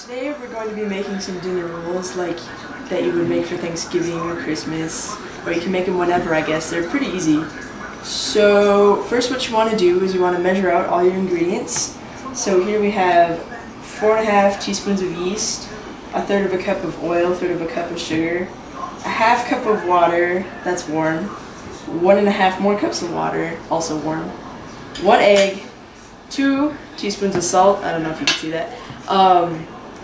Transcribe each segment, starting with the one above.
Today we're going to be making some dinner rolls like that you would make for Thanksgiving or Christmas, or you can make them whenever, I guess. They're pretty easy. So first what you want to do is you want to measure out all your ingredients. So here we have 4½ teaspoons of yeast, 1/3 of a cup of oil, 1/3 of a cup of sugar, 1/2 cup of water that's warm, 1½ more cups of water, also warm, 1 egg, 2 teaspoons of salt, I don't know if you can see that,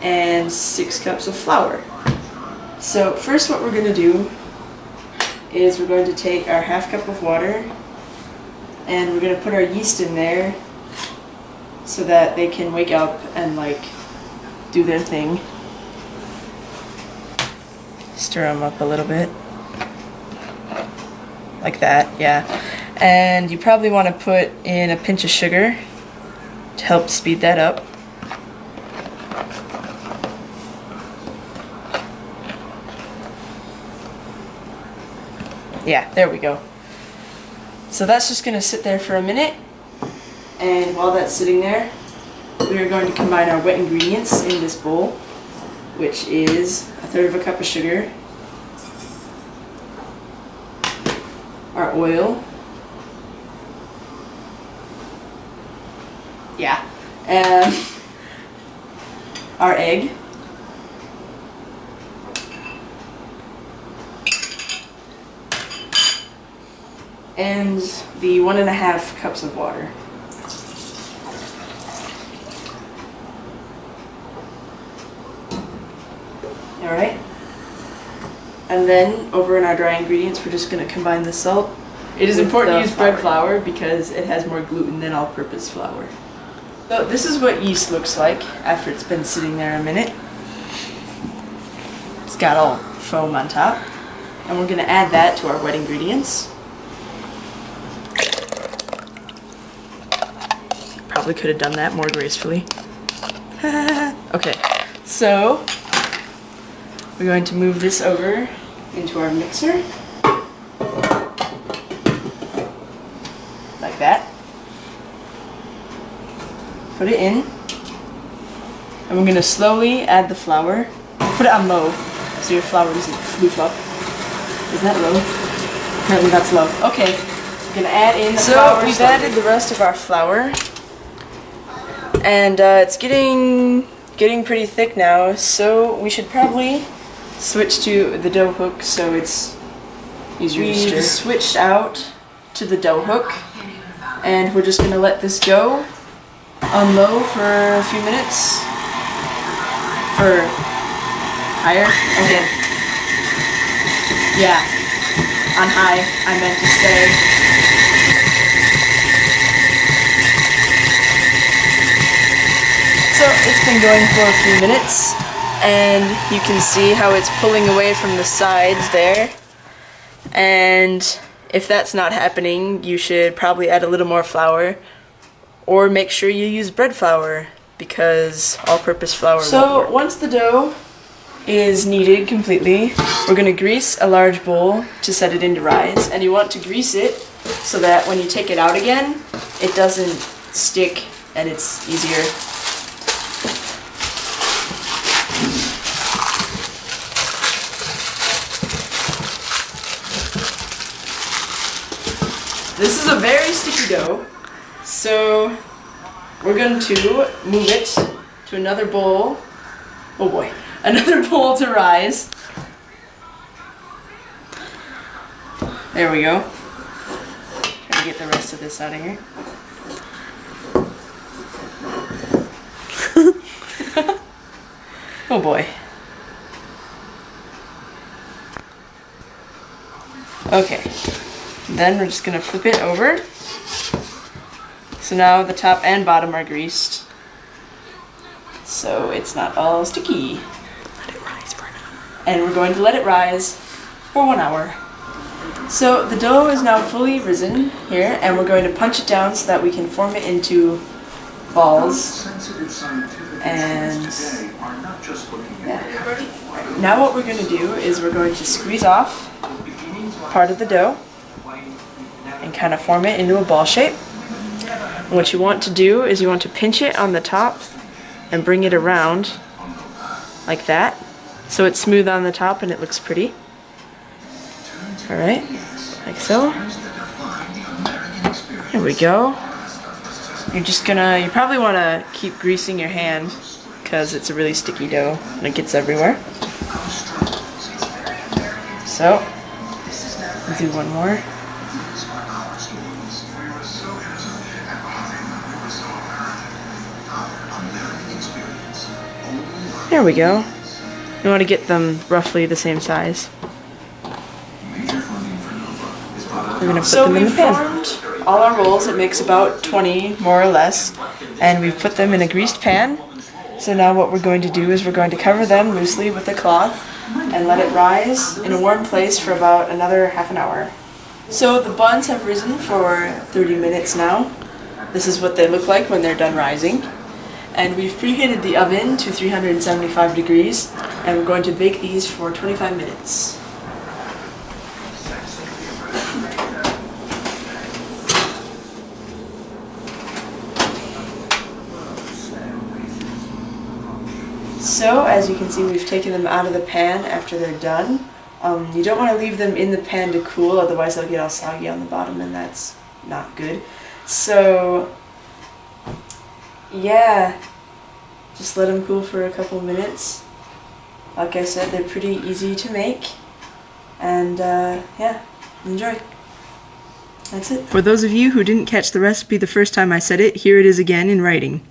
and 6 cups of flour. So first what we're going to do is we're going to take our 1/2 cup of water and we're going to put our yeast in there so that they can wake up and like do their thing. Stir them up a little bit. Like that, yeah. And you probably want to put in a pinch of sugar to help speed that up. Yeah, there we go. So that's just going to sit there for a minute, and while that's sitting there, we are going to combine our wet ingredients in this bowl, which is 1/3 of a cup of sugar, our oil, yeah, and our egg, and the 1½ cups of water. Alright, and then over in our dry ingredients we're just going to combine the salt. It is important to use bread flour because it has more gluten than all-purpose flour. So this is what yeast looks like after it's been sitting there a minute. It's got all foam on top, and we're going to add that to our wet ingredients. Probably could have done that more gracefully. Okay, so we're going to move this over into our mixer. Like that. Put it in. And we're going to slowly add the flour. Put it on low so your flour doesn't floof up. Is that low? Apparently that's low. Okay. We're going to add in the flour. So we've added the rest of our flour. And it's getting pretty thick now, so we should probably switch to the dough hook so it's easier to stir. We've switched out to the dough hook, and we're just going to let this go on low for a few minutes. For higher? Okay. Yeah, on high, I meant to say. So it's been going for a few minutes, and you can see how it's pulling away from the sides there. And if that's not happening, you should probably add a little more flour, or make sure you use bread flour, because all-purpose flour won't work. So once the dough is kneaded completely, we're going to grease a large bowl to set it into rise. And you want to grease it so that when you take it out again, it doesn't stick and it's easier. This is a very sticky dough, so we're going to move it to another bowl. Oh boy, another bowl to rise. There we go. Try to get the rest of this out of here. Oh boy. Okay. Then we're just going to flip it over. So now the top and bottom are greased, so it's not all sticky. Let it rise for an hour. And we're going to let it rise for 1 hour. So the dough is now fully risen here, and we're going to punch it down so that we can form it into balls. And yeah. Now what we're going to do is we're going to squeeze off part of the dough and kind of form it into a ball shape. And what you want to do is you want to pinch it on the top and bring it around like that. So it's smooth on the top and it looks pretty. Alright, like so. There we go. You probably want to keep greasing your hand because it's a really sticky dough and it gets everywhere. So, we'll do one more. There we go. You want to get them roughly the same size. We're going to put them in the pan. Formed all our rolls. It makes about 20 more or less, and we've put them in a greased pan. So now what we're going to do is we're going to cover them loosely with a cloth and let it rise in a warm place for about another half an hour. So the buns have risen for 30 minutes now. This is what they look like when they're done rising. And we've preheated the oven to 375 degrees, and we're going to bake these for 25 minutes. So, as you can see, we've taken them out of the pan after they're done. You don't want to leave them in the pan to cool, otherwise they'll get all soggy on the bottom, and that's not good. So, yeah, just let them cool for a couple minutes. Like I said, they're pretty easy to make, and yeah, enjoy. That's it. For those of you who didn't catch the recipe the first time I said it, here it is again in writing.